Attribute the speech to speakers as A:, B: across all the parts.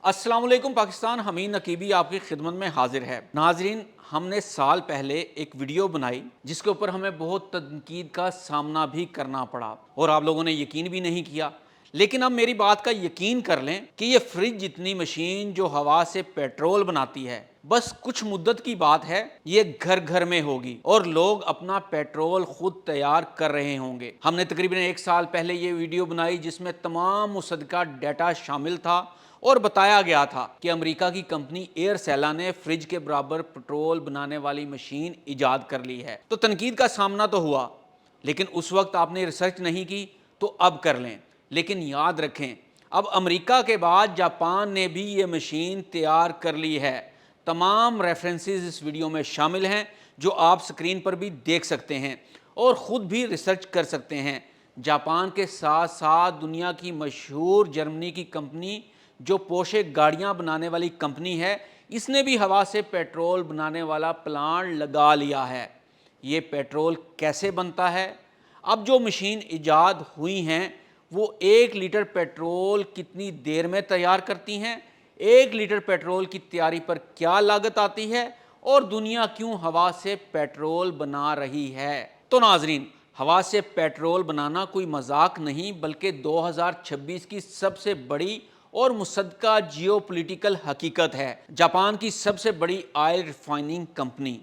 A: السلام علیکم پاکستان، حمید نقیبی آپ کی خدمت میں حاضر ہے۔ ناظرین، ہم نے سال پہلے ایک ویڈیو بنائی جس کے اوپر ہمیں بہت تنقید کا سامنا بھی کرنا پڑا اور آپ لوگوں نے یقین بھی نہیں کیا، لیکن اب میری بات کا یقین کر لیں کہ یہ فریج جتنی مشین جو ہوا سے پیٹرول بناتی ہے، بس کچھ مدت کی بات ہے، یہ گھر گھر میں ہوگی اور لوگ اپنا پیٹرول خود تیار کر رہے ہوں گے۔ ہم نے تقریباً ایک سال پہلے یہ ویڈیو بنائی جس میں تمام مصدقہ ڈیٹا شامل تھا اور بتایا گیا تھا کہ امریکہ کی کمپنی ایئر سیلا نے فریج کے برابر پیٹرول بنانے والی مشین ایجاد کر لی ہے۔ تو تنقید کا سامنا تو ہوا، لیکن اس وقت آپ نے ریسرچ نہیں کی تو اب کر لیں۔ لیکن یاد رکھیں، اب امریکہ کے بعد جاپان نے بھی یہ مشین تیار کر لی ہے۔ تمام ریفرنسز اس ویڈیو میں شامل ہیں جو آپ سکرین پر بھی دیکھ سکتے ہیں اور خود بھی ریسرچ کر سکتے ہیں۔ جاپان کے ساتھ ساتھ دنیا کی مشہور جرمنی کی کمپنی جو پورشے گاڑیاں بنانے والی کمپنی ہے، اس نے بھی ہوا سے پیٹرول بنانے والا پلانٹ لگا لیا ہے۔ یہ پیٹرول کیسے بنتا ہے؟ اب جو مشین ایجاد ہوئی ہیں وہ 1 لیٹر پیٹرول کتنی دیر میں تیار کرتی ہیں، 1 لیٹر پیٹرول کی تیاری پر کیا لاگت آتی ہے اور دنیا کیوں ہوا سے پیٹرول بنا رہی ہے۔ تو ناظرین، ہوا سے پیٹرول بنانا کوئی مذاق نہیں بلکہ 2026 کی سب سے بڑی اور مصدقہ جیو پولیٹیکل حقیقت ہے۔ جاپان کی سب سے بڑی آئل ریفائننگ کمپنی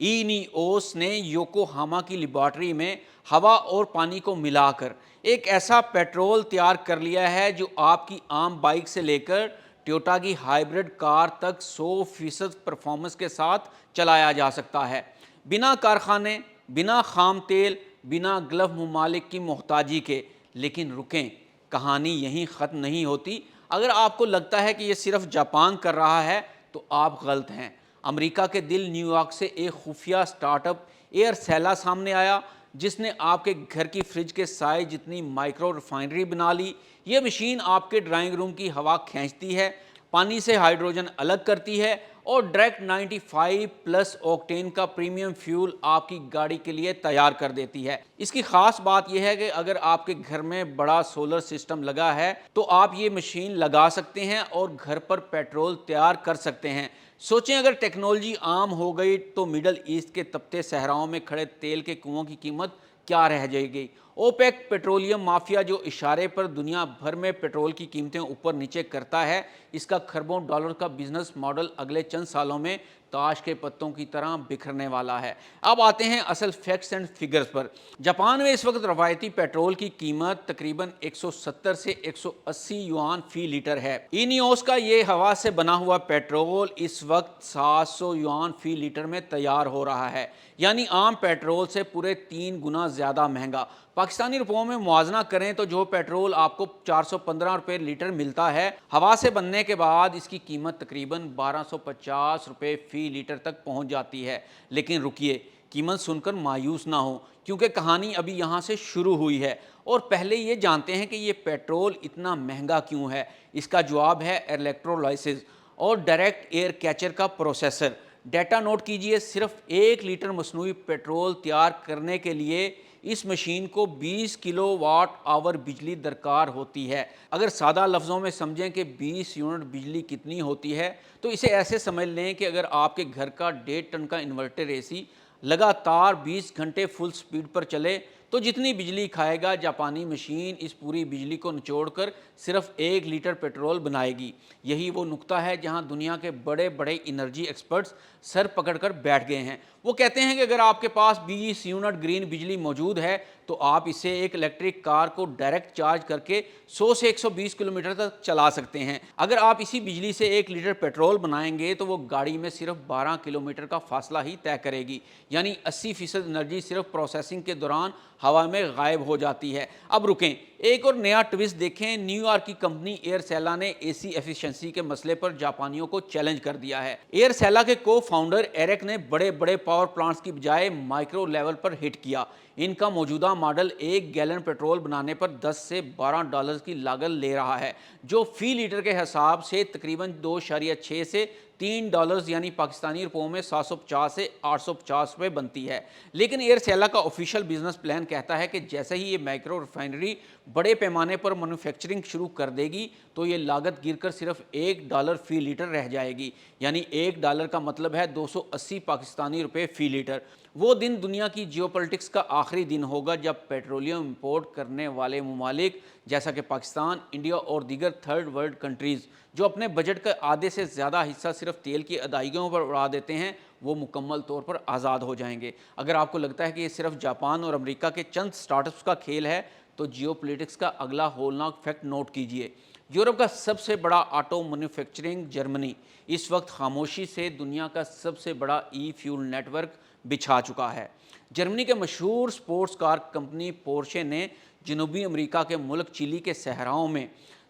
A: اینیوس نے یوکوہاما کی لیبارٹری میں ہوا اور پانی کو ملا کر ایک ایسا پیٹرول تیار کر لیا ہے جو آپ کی عام بائک سے لے کر ٹویوٹا کی ہائیبرڈ کار تک 100% پرفارمنس کے ساتھ چلایا جا سکتا ہے، بنا کارخانے، بنا خام تیل، بنا گلف ممالک کی محتاجی کے۔ لیکن رکیں، کہانی یہیں ختم نہیں ہوتی۔ اگر آپ کو لگتا ہے کہ یہ صرف جاپان کر رہا ہے تو آپ غلط ہیں۔ امریکہ کے دل نیو یارک سے ایک خفیہ سٹارٹ اپ ایئر سیلا سامنے آیا جس نے آپ کے گھر کی فریج کے سائز جتنی مائکرو ریفائنری بنا لی۔ یہ مشین آپ کے ڈرائنگ روم کی ہوا کھینچتی ہے، پانی سے ہائیڈروجن الگ کرتی ہے اور ڈائریکٹ 95+ اوکٹین کا پریمیم فیول آپ کی گاڑی کے لیے تیار کر دیتی ہے۔ اس کی خاص بات یہ ہے کہ اگر آپ کے گھر میں بڑا سولر سسٹم لگا ہے تو آپ یہ مشین لگا سکتے ہیں اور گھر پر پیٹرول تیار کر سکتے ہیں۔ سوچیں اگر ٹیکنالوجی عام ہو گئی تو مڈل ایسٹ کے تپتے صحراؤں میں کھڑے تیل کے کنوؤں کی قیمت کیا رہ جائے گی؟ اوپیک پیٹرولیم مافیا جو اشارے پر دنیا بھر میں پیٹرول کی قیمتیں اوپر نیچے کرتا ہے، اس کا کھربوں ڈالر کا بزنس ماڈل اگلے چند سالوں میں تاش کے پتوں کی طرح بکھرنے والا ہے۔ اب آتے ہیں اصل facts and figures per. Japan میں اس وقت روایتی پیٹرول کی قیمت تقریباً 170 سے 180 یوان فی لیٹر ہے۔ اینیوس کا یہ ہوا سے بنا ہوا پیٹرول اس وقت 700 یوان فی لیٹر میں تیار ہو رہا ہے، یعنی عام پیٹرول سے پورے 3 گنا زیادہ مہنگا۔ پاکستانی روپوں میں موازنہ کریں تو جو پیٹرول آپ کو 415 روپے لیٹر ملتا ہے، ہوا سے بننے کے بعد اس کی قیمت تقریباً 1250 روپے فی لیٹر تک پہنچ جاتی ہے۔ لیکن رکیے، قیمت سن کر مایوس نہ ہوں کیونکہ کہانی ابھی یہاں سے شروع ہوئی ہے، اور پہلے یہ جانتے ہیں کہ یہ پیٹرول اتنا مہنگا کیوں ہے۔ اس کا جواب ہے الیکٹرولائسس اور ڈائریکٹ ایئر کیچر کا پروسیسر۔ ڈیٹا نوٹ کیجئے، صرف 1 لیٹر مصنوعی پیٹرول تیار کرنے کے لیے اس مشین کو 20 کلو واٹ آور بجلی درکار ہوتی ہے۔ اگر سادہ لفظوں میں سمجھیں کہ 20 یونٹ بجلی کتنی ہوتی ہے تو اسے ایسے سمجھ لیں کہ اگر آپ کے گھر کا 1.5 ٹن کا انورٹر اے سی لگاتار 20 گھنٹے فل سپیڈ پر چلے تو جتنی بجلی کھائے گا، جاپانی مشین اس پوری بجلی کو نچوڑ کر صرف 1 لیٹر پیٹرول بنائے گی۔ یہی وہ نقطہ ہے جہاں دنیا کے بڑے بڑے انرجی ایکسپرٹس سر پکڑ کر بیٹھ گئے ہیں۔ وہ کہتے ہیں کہ اگر آپ کے پاس 20 یونٹ گرین بجلی موجود ہے تو آپ اسے ایک الیکٹرک کار کو ڈائریکٹ چارج کر کے 100 سے 120 کلومیٹر تک چلا سکتے ہیں۔ اگر آپ اسی بجلی سے 1 لیٹر پیٹرول بنائیں گے تو وہ گاڑی میں صرف 12 کلومیٹر کا فاصلہ ہی طے کرے گی، یعنی 80% انرجی صرف پروسیسنگ کے دوران ہوا میں غائب ہو جاتی ہے۔ اب رکیں، ایک اور نیا ٹوسٹ دیکھیں۔ نیو یارک کی کمپنی ایئر سیلا نے اے سی ایفیشنسی کے مسئلے پر جاپانیوں کو چیلنج کر دیا ہے۔ ایئر سیلا کے کو فاؤنڈر ایرک نے بڑے بڑے پاور پلانٹس کی بجائے مائکرو لیول پر ہٹ کیا۔ ان کا موجودہ ماڈل 1 گیلن پیٹرول بنانے پر 10 سے 12 ڈالر کی لاگت لے رہا ہے، جو فی لیٹر کے حساب سے تقریباً 2.6 سے $3 یعنی پاکستانی روپوں میں 750 سے 850 روپے بنتی ہے۔ لیکن ایئر سیلا کا آفیشیل بزنس پلان کہتا ہے کہ جیسے ہی یہ مائکرو ریفائنری بڑے پیمانے پر مینوفیکچرنگ شروع کر دے گی تو یہ لاگت گر کر صرف $1 فی لیٹر رہ جائے گی، یعنی $1 کا مطلب ہے 280 پاکستانی روپے فی لیٹر۔ وہ دن دنیا کی جیوپولیٹکس کا آخری دن ہوگا جب پیٹرولیم امپورٹ کرنے والے ممالک جیسا کہ پاکستان، انڈیا اور دیگر تھرڈ ورلڈ کنٹریز جو اپنے بجٹ کا آدھے سے زیادہ حصہ صرف تیل کی ادائیگیوں پر اڑا دیتے ہیں، وہ مکمل طور پر آزاد ہو جائیں گے۔ اگر آپ کو لگتا ہے کہ یہ صرف جاپان اور امریکہ کے چند سٹارٹ اپس کا کھیل ہے تو جیو پولیٹکس کا اگلا ہولناک فیکٹ نوٹ کیجئے۔ یورپ کا سب سے بڑا آٹو مینوفیکچرنگ جرمنی اس وقت خاموشی سے دنیا کا سب سے بڑا ای فیول نیٹ ورک بچھا چکا ہے۔ جرمنی کے مشہور سپورٹس کار کمپنی پورشے نے جنوبی امریکہ کے ملک چلی کے صحراؤں میں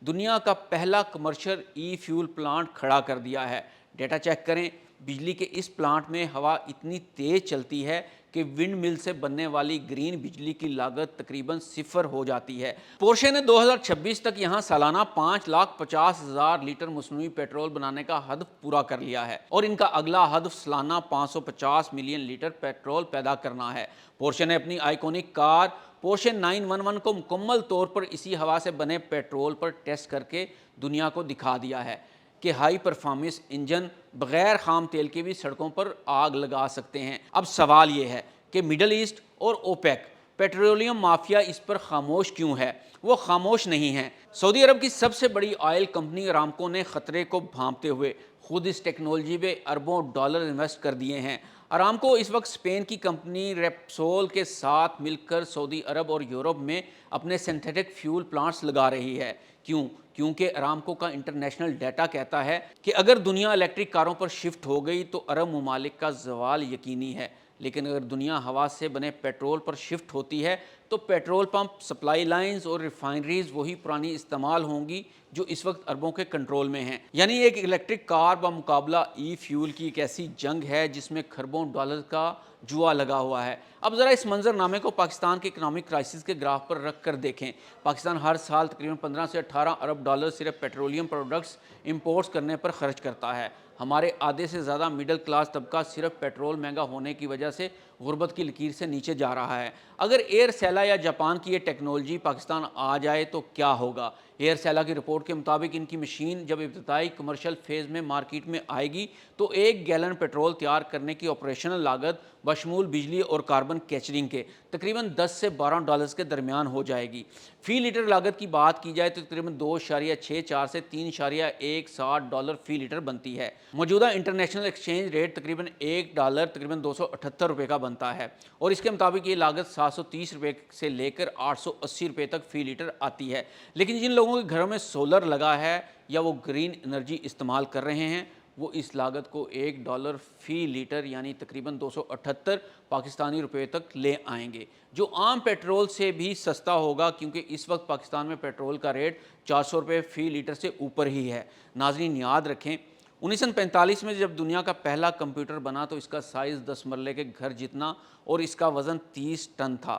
A: دنیا کا پہلا کمرشل ای فیول پلانٹ کھڑا کر دیا ہے۔ ڈیٹا چیک کریں، بجلی کے اس پلانٹ میں ہوا اتنی تیز چلتی ہے کہ ونڈ مل سے بننے والی گرین بجلی کی لاگت تقریباً 0 ہو جاتی ہے۔ پورشے نے 2026 تک یہاں سالانہ 5,50,000 لیٹر مصنوعی پیٹرول بنانے کا ہدف پورا کر لیا ہے اور ان کا اگلا ہدف سالانہ 550 ملین لیٹر پیٹرول پیدا کرنا ہے۔ پورشے نے اپنی آئیکونک کار پورشے 911 کو مکمل طور پر اسی ہوا سے بنے پیٹرول پر ٹیسٹ کر کے دنیا کو دکھا دیا ہے کہ ہائی پرفارمنس انجن بغیر خام تیل کے بھی سڑکوں پر آگ لگا سکتے ہیں۔ اب سوال یہ ہے کہ مڈل ایسٹ اور اوپیک پیٹرولیم مافیا اس پر خاموش کیوں ہے؟ وہ خاموش نہیں ہیں۔ سعودی عرب کی سب سے بڑی آئل کمپنی ارامکو نے خطرے کو بھانپتے ہوئے خود اس ٹیکنالوجی میں اربوں ڈالر انویسٹ کر دیے ہیں۔ ارامکو اس وقت اسپین کی کمپنی ریپسول کے ساتھ مل کر سعودی عرب اور یورپ میں اپنے سنتھیٹک فیول پلانٹس لگا رہی ہے۔ کیونکہ ارامکو کا انٹرنیشنل ڈیٹا کہتا ہے کہ اگر دنیا الیکٹرک کاروں پر شفٹ ہو گئی تو عرب ممالک کا زوال یقینی ہے، لیکن اگر دنیا ہوا سے بنے پیٹرول پر شفٹ ہوتی ہے تو پیٹرول پمپ، سپلائی لائنز اور ریفائنریز وہی پرانی استعمال ہوں گی جو اس وقت عربوں کے کنٹرول میں ہیں۔ یعنی ایک الیکٹرک کار بمقابلہ ای فیول کی ایک ایسی جنگ ہے جس میں کھربوں ڈالر کا جوا لگا ہوا ہے۔ اب ذرا اس منظر نامے کو پاکستان کے اکنامک کرائسس کے گراف پر رکھ کر دیکھیں۔ پاکستان ہر سال تقریباً 15 سے 18 ارب ڈالر صرف پیٹرولیم پروڈکٹس امپورٹس کرنے پر خرچ کرتا ہے۔ ہمارے آدھے سے زیادہ مڈل کلاس طبقہ صرف پیٹرول مہنگا ہونے کی وجہ سے غربت کی لکیر سے نیچے جا رہا ہے۔ اگر ایئر سیلا یا جاپان کی یہ ٹیکنالوجی پاکستان آ جائے تو کیا ہوگا؟ ایئر سیلا کی رپورٹ کے مطابق ان کی مشین جب ابتدائی کمرشل فیز میں مارکیٹ میں آئے گی تو 1 گیلن پیٹرول تیار کرنے کی آپریشنل لاگت بشمول بجلی اور کاربن کیچرنگ کے تقریباً 10 سے 12 ڈالرز کے درمیان ہو جائے گی۔ فی لیٹر لاگت کی بات کی جائے تو تقریباً 2.64 سے 3.17 ڈالر فی لیٹر بنتی ہے۔ موجودہ انٹرنیشنل ایکسچینج ریٹ تقریباً $1 تقریباً 278 روپے کا بنتا ہے اور اس کے مطابق یہ لاگت 730 روپے سے لے کر 880 روپے تک فی لیٹر آتی ہے۔ لیکن جن لوگوں کے گھروں میں سولر لگا ہے یا وہ گرین انرجی استعمال کر رہے ہیں وہ اس لاگت کو $1 فی لیٹر یعنی تقریباً 278 پاکستانی روپے تک لے آئیں گے، جو عام پیٹرول سے بھی سستا ہوگا کیونکہ اس وقت پاکستان میں پیٹرول کا ریٹ 400 روپے فی لیٹر سے اوپر ہی ہے۔ ناظرین یاد رکھیں 1945 میں جب دنیا کا پہلا کمپیوٹر بنا تو اس کا سائز 10 مرلے کے گھر جتنا اور اس کا وزن 30 ٹن تھا۔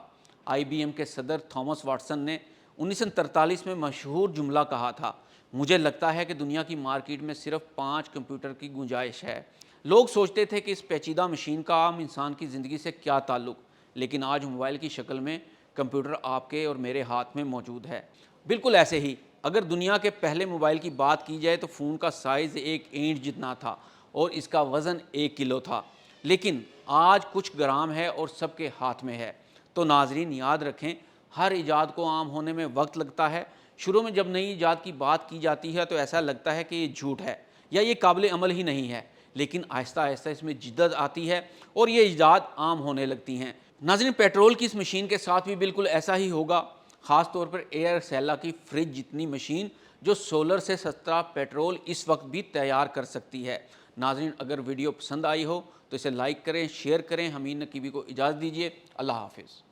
A: IBM کے صدر تھامس واٹسن نے 1943 میں مشہور جملہ کہا تھا، مجھے لگتا ہے کہ دنیا کی مارکیٹ میں صرف 5 کمپیوٹر کی گنجائش ہے۔ لوگ سوچتے تھے کہ اس پیچیدہ مشین کا عام انسان کی زندگی سے کیا تعلق، لیکن آج موبائل کی شکل میں کمپیوٹر آپ کے اور میرے ہاتھ میں موجود ہے۔ بالکل ایسے ہی اگر دنیا کے پہلے موبائل کی بات کی جائے تو فون کا سائز 1 اینٹ جتنا تھا اور اس کا وزن 1 کلو تھا، لیکن آج کچھ گرام ہے اور سب کے ہاتھ میں ہے۔ تو ناظرین یاد رکھیں ہر ایجاد کو عام ہونے میں وقت لگتا ہے۔ شروع میں جب نئی ایجاد کی بات کی جاتی ہے تو ایسا لگتا ہے کہ یہ جھوٹ ہے یا یہ قابل عمل ہی نہیں ہے، لیکن آہستہ آہستہ اس میں جدت آتی ہے اور یہ ایجاد عام ہونے لگتی ہیں۔ ناظرین پیٹرول کی اس مشین کے ساتھ بھی بالکل ایسا ہی ہوگا، خاص طور پر ایئر سیلا کی فریج جتنی مشین جو سولر سے سستا پیٹرول اس وقت بھی تیار کر سکتی ہے۔ ناظرین اگر ویڈیو پسند آئی ہو تو اسے لائک کریں، شیئر کریں۔ حمید نقیبی کو اجازت دیجیے، اللہ حافظ۔